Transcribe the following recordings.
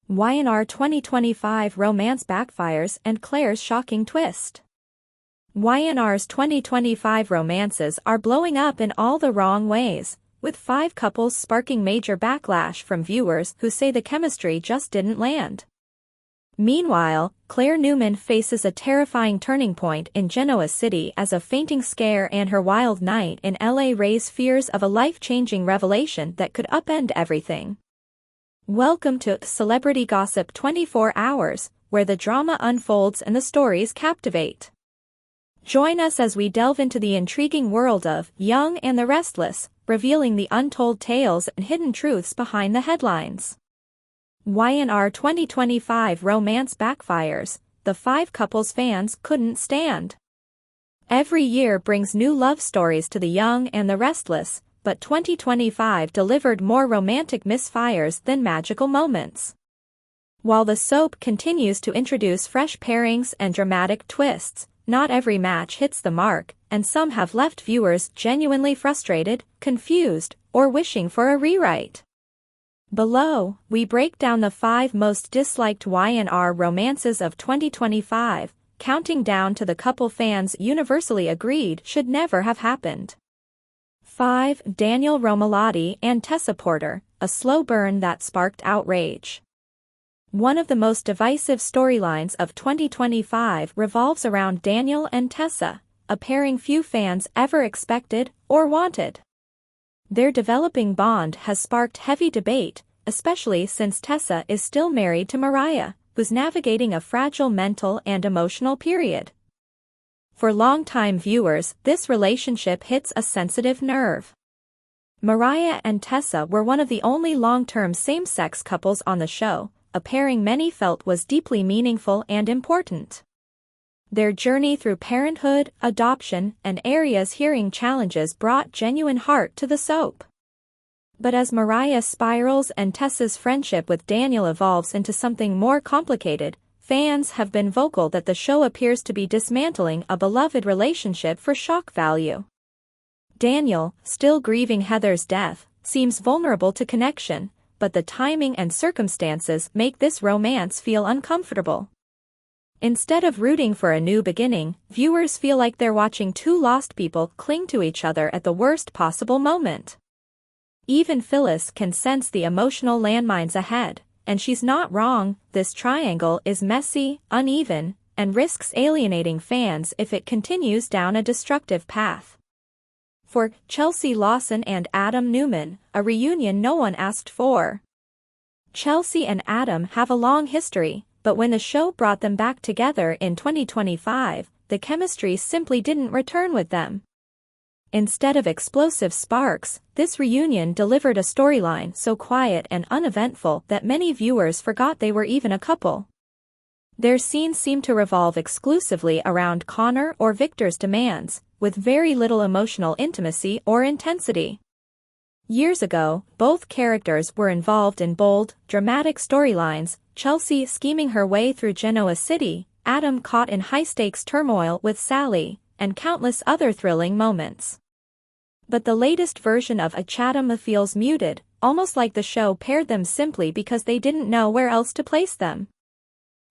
Y&R 2025 romance backfires and Claire's shocking twist. Y&R's 2025 romances are blowing up in all the wrong ways, with 5 couples sparking major backlash from viewers who say the chemistry just didn't land. Meanwhile, Claire Newman faces a terrifying turning point in Genoa City as a fainting scare and her wild night in LA raise fears of a life-changing revelation that could upend everything. Welcome to Celebrity Gossip 24 Hours, where the drama unfolds and the stories captivate. Join us as we delve into the intriguing world of Young and the Restless, revealing the untold tales and hidden truths behind the headlines. Y&R 2025 romance backfires, the 5 couples fans couldn't stand. Every year brings new love stories to the Young and the Restless, but 2025 delivered more romantic misfires than magical moments. While the soap continues to introduce fresh pairings and dramatic twists, not every match hits the mark, and some have left viewers genuinely frustrated, confused, or wishing for a rewrite. Below, we break down the 5 most disliked Y&R romances of 2025, counting down to the couple fans universally agreed should never have happened. 5. Daniel Romalotti and Tessa Porter, a slow burn that sparked outrage. One of the most divisive storylines of 2025 revolves around Daniel and Tessa, a pairing few fans ever expected or wanted. Their developing bond has sparked heavy debate, especially since Tessa is still married to Mariah, who's navigating a fragile mental and emotional period. For longtime viewers, this relationship hits a sensitive nerve. Mariah and Tessa were one of the only long-term same-sex couples on the show, a pairing many felt was deeply meaningful and important. Their journey through parenthood, adoption, and Aria's hearing challenges brought genuine heart to the soap. But as Mariah spirals and Tessa's friendship with Daniel evolves into something more complicated, fans have been vocal that the show appears to be dismantling a beloved relationship for shock value. Daniel, still grieving Heather's death, seems vulnerable to connection, but the timing and circumstances make this romance feel uncomfortable. Instead of rooting for a new beginning, viewers feel like they're watching 2 lost people cling to each other at the worst possible moment. Even Phyllis can sense the emotional landmines ahead, and she's not wrong. This triangle is messy, uneven, and risks alienating fans if it continues down a destructive path. For Chelsea Lawson and Adam Newman, a reunion no one asked for. Chelsea and Adam have a long history, but when the show brought them back together in 2025, the chemistry simply didn't return with them. Instead of explosive sparks, this reunion delivered a storyline so quiet and uneventful that many viewers forgot they were even a couple. Their scenes seemed to revolve exclusively around Connor or Victor's demands, with very little emotional intimacy or intensity. Years ago, both characters were involved in bold, dramatic storylines, Chelsea scheming her way through Genoa City, Adam caught in high-stakes turmoil with Sally, and countless other thrilling moments. But the latest version of A Chatham feels muted, almost like the show paired them simply because they didn't know where else to place them.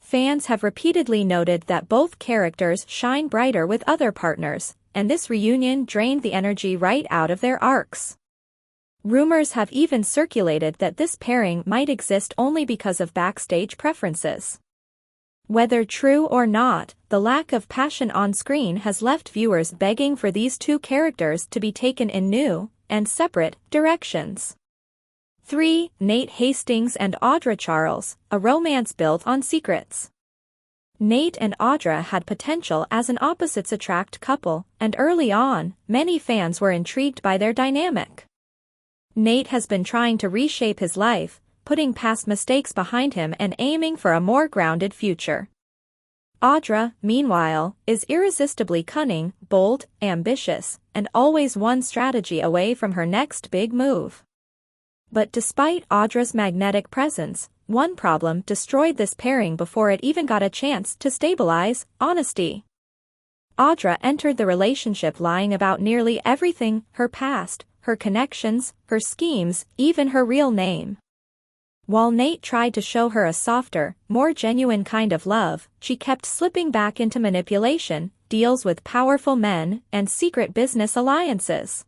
Fans have repeatedly noted that both characters shine brighter with other partners, and this reunion drained the energy right out of their arcs. Rumors have even circulated that this pairing might exist only because of backstage preferences. Whether true or not, the lack of passion on screen has left viewers begging for these 2 characters to be taken in new, and separate, directions. 3. Nate Hastings and Audra Charles, a romance built on secrets. Nate and Audra had potential as an opposites-attract couple, and early on, many fans were intrigued by their dynamic. Nate has been trying to reshape his life, putting past mistakes behind him and aiming for a more grounded future. Audra, meanwhile, is irresistibly cunning, bold, ambitious, and always one strategy away from her next big move. But despite Audra's magnetic presence, one problem destroyed this pairing before it even got a chance to stabilize: honesty. Audra entered the relationship lying about nearly everything: her past, her connections, her schemes, even her real name. While Nate tried to show her a softer, more genuine kind of love, she kept slipping back into manipulation, deals with powerful men, and secret business alliances.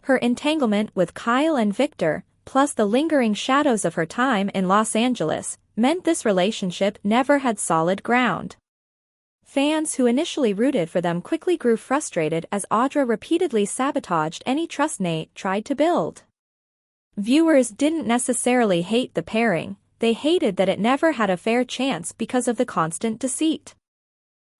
Her entanglement with Kyle and Victor, plus the lingering shadows of her time in Los Angeles, meant this relationship never had solid ground. Fans who initially rooted for them quickly grew frustrated as Audra repeatedly sabotaged any trust Nate tried to build. Viewers didn't necessarily hate the pairing, they hated that it never had a fair chance because of the constant deceit.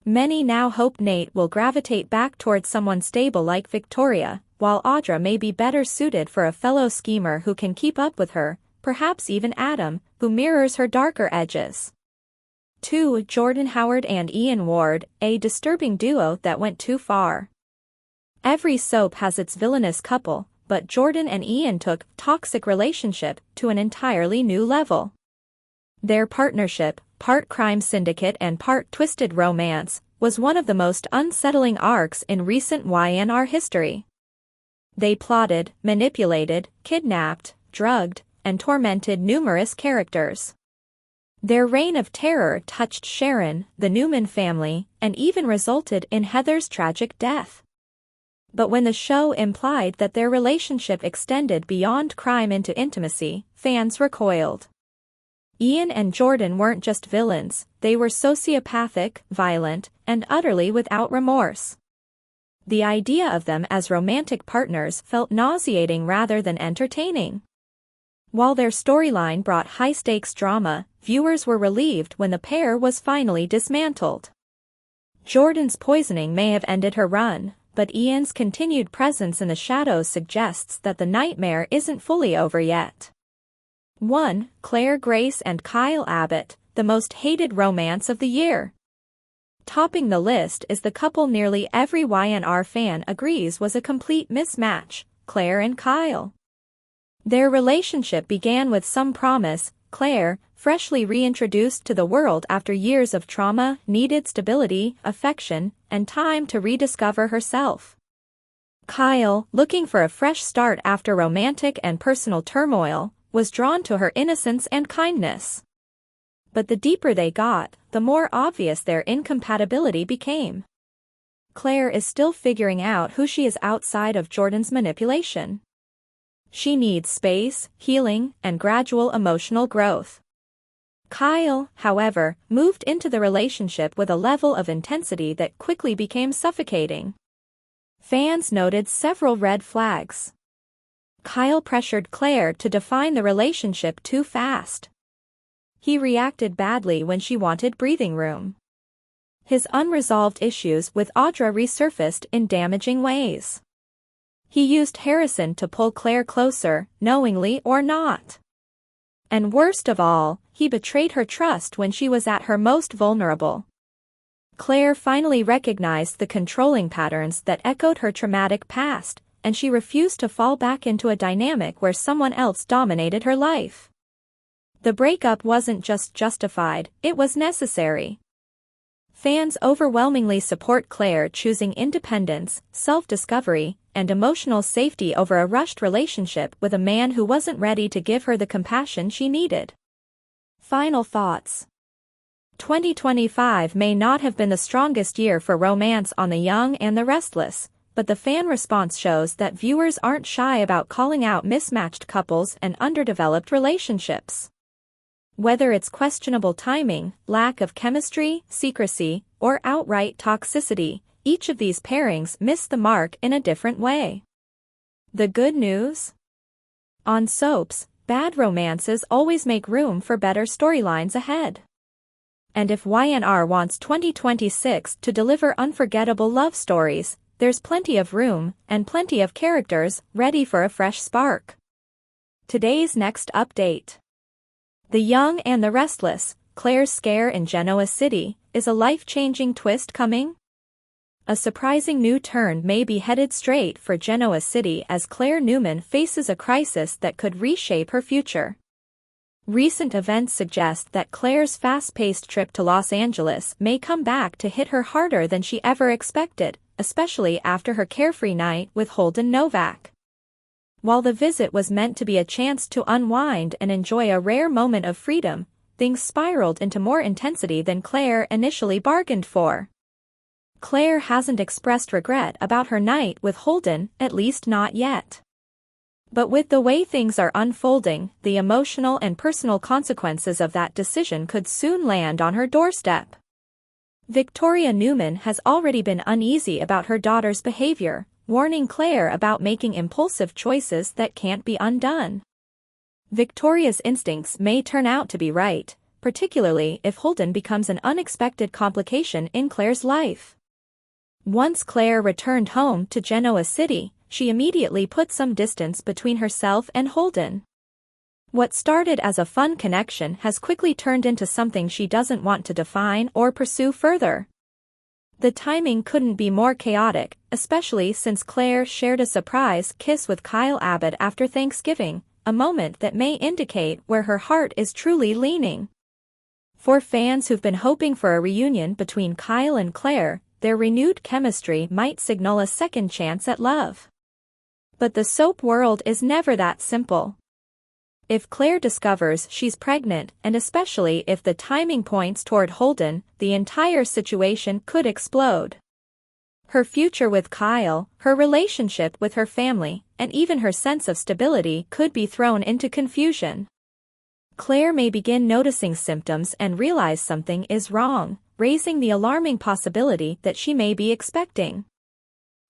Many now hope Nate will gravitate back towards someone stable like Victoria, while Audra may be better suited for a fellow schemer who can keep up with her, perhaps even Adam, who mirrors her darker edges. 2. Jordan Howard and Ian Ward, a disturbing duo that went too far. Every soap has its villainous couple, but Jordan and Ian took toxic relationship to an entirely new level. Their partnership, part crime syndicate and part twisted romance, was one of the most unsettling arcs in recent Y&R history. They plotted, manipulated, kidnapped, drugged, and tormented numerous characters. Their reign of terror touched Sharon, the Newman family, and even resulted in Heather's tragic death. But when the show implied that their relationship extended beyond crime into intimacy, fans recoiled. Ian and Jordan weren't just villains, they were sociopathic, violent, and utterly without remorse. The idea of them as romantic partners felt nauseating rather than entertaining. While their storyline brought high-stakes drama, viewers were relieved when the pair was finally dismantled. Jordan's poisoning may have ended her run, but Ian's continued presence in the shadows suggests that the nightmare isn't fully over yet. 1. Claire Grace and Kyle Abbott, the most hated romance of the year. Topping the list is the couple nearly every Y&R fan agrees was a complete mismatch, Claire and Kyle. Their relationship began with some promise. Claire, freshly reintroduced to the world after years of trauma, needed stability, affection, and time to rediscover herself. Kyle, looking for a fresh start after romantic and personal turmoil, was drawn to her innocence and kindness. But the deeper they got, the more obvious their incompatibility became. Claire is still figuring out who she is outside of Jordan's manipulation. She needs space, healing, and gradual emotional growth. Kyle, however, moved into the relationship with a level of intensity that quickly became suffocating. Fans noted several red flags. Kyle pressured Claire to define the relationship too fast. He reacted badly when she wanted breathing room. His unresolved issues with Audra resurfaced in damaging ways. He used Harrison to pull Claire closer, knowingly or not. And worst of all, he betrayed her trust when she was at her most vulnerable. Claire finally recognized the controlling patterns that echoed her traumatic past, and she refused to fall back into a dynamic where someone else dominated her life. The breakup wasn't just justified, it was necessary. Fans overwhelmingly support Claire choosing independence, self-discovery, and emotional safety over a rushed relationship with a man who wasn't ready to give her the compassion she needed. Final thoughts. 2025 may not have been the strongest year for romance on The Young and the Restless, but the fan response shows that viewers aren't shy about calling out mismatched couples and underdeveloped relationships. Whether it's questionable timing, lack of chemistry, secrecy, or outright toxicity, each of these pairings miss the mark in a different way. The good news? On soaps, bad romances always make room for better storylines ahead. And if Y&R wants 2026 to deliver unforgettable love stories, there's plenty of room and plenty of characters ready for a fresh spark. Today's next update. The Young and the Restless, Claire's scare in Genoa City, is a life-changing twist coming? A surprising new turn may be headed straight for Genoa City as Claire Newman faces a crisis that could reshape her future. Recent events suggest that Claire's fast-paced trip to Los Angeles may come back to hit her harder than she ever expected, especially after her carefree night with Holden Novak. While the visit was meant to be a chance to unwind and enjoy a rare moment of freedom, things spiraled into more intensity than Claire initially bargained for. Claire hasn't expressed regret about her night with Holden, at least not yet. But with the way things are unfolding, the emotional and personal consequences of that decision could soon land on her doorstep. Victoria Newman has already been uneasy about her daughter's behavior, warning Claire about making impulsive choices that can't be undone. Victoria's instincts may turn out to be right, particularly if Holden becomes an unexpected complication in Claire's life. Once Claire returned home to Genoa City, she immediately put some distance between herself and Holden. What started as a fun connection has quickly turned into something she doesn't want to define or pursue further. The timing couldn't be more chaotic, especially since Claire shared a surprise kiss with Kyle Abbott after Thanksgiving, a moment that may indicate where her heart is truly leaning. For fans who've been hoping for a reunion between Kyle and Claire, their renewed chemistry might signal a second chance at love. But the soap world is never that simple. If Claire discovers she's pregnant, and especially if the timing points toward Holden, the entire situation could explode. Her future with Kyle, her relationship with her family, and even her sense of stability could be thrown into confusion. Claire may begin noticing symptoms and realize something is wrong, raising the alarming possibility that she may be expecting.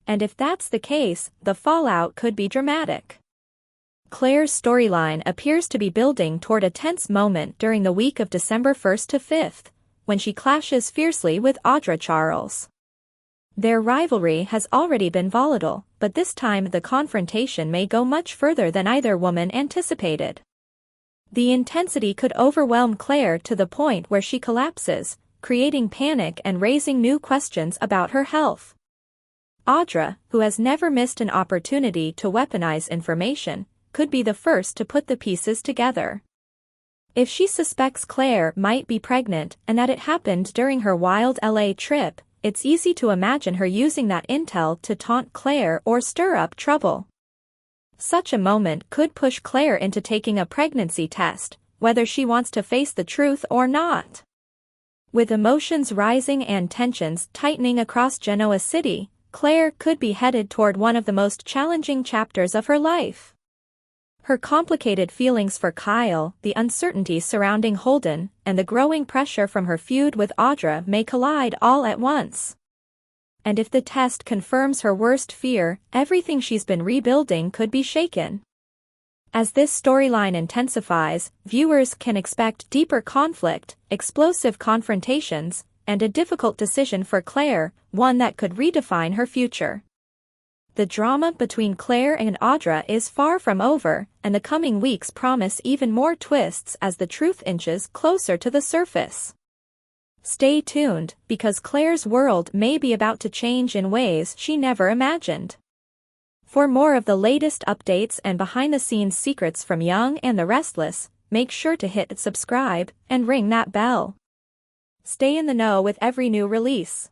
And if that's the case, the fallout could be dramatic. Claire's storyline appears to be building toward a tense moment during the week of December 1st to 5th, when she clashes fiercely with Audra Charles. Their rivalry has already been volatile, but this time the confrontation may go much further than either woman anticipated. The intensity could overwhelm Claire to the point where she collapses, creating panic and raising new questions about her health. Audra, who has never missed an opportunity to weaponize information, could be the first to put the pieces together. If she suspects Claire might be pregnant and that it happened during her wild LA trip, it's easy to imagine her using that intel to taunt Claire or stir up trouble. Such a moment could push Claire into taking a pregnancy test, whether she wants to face the truth or not. With emotions rising and tensions tightening across Genoa City, Claire could be headed toward one of the most challenging chapters of her life. Her complicated feelings for Kyle, the uncertainty surrounding Holden, and the growing pressure from her feud with Audra may collide all at once. And if the test confirms her worst fear, everything she's been rebuilding could be shaken. As this storyline intensifies, viewers can expect deeper conflict, explosive confrontations, and a difficult decision for Claire, one that could redefine her future. The drama between Claire and Audra is far from over, and the coming weeks promise even more twists as the truth inches closer to the surface. Stay tuned, because Claire's world may be about to change in ways she never imagined. For more of the latest updates and behind-the-scenes secrets from Young and the Restless, make sure to hit subscribe and ring that bell. Stay in the know with every new release.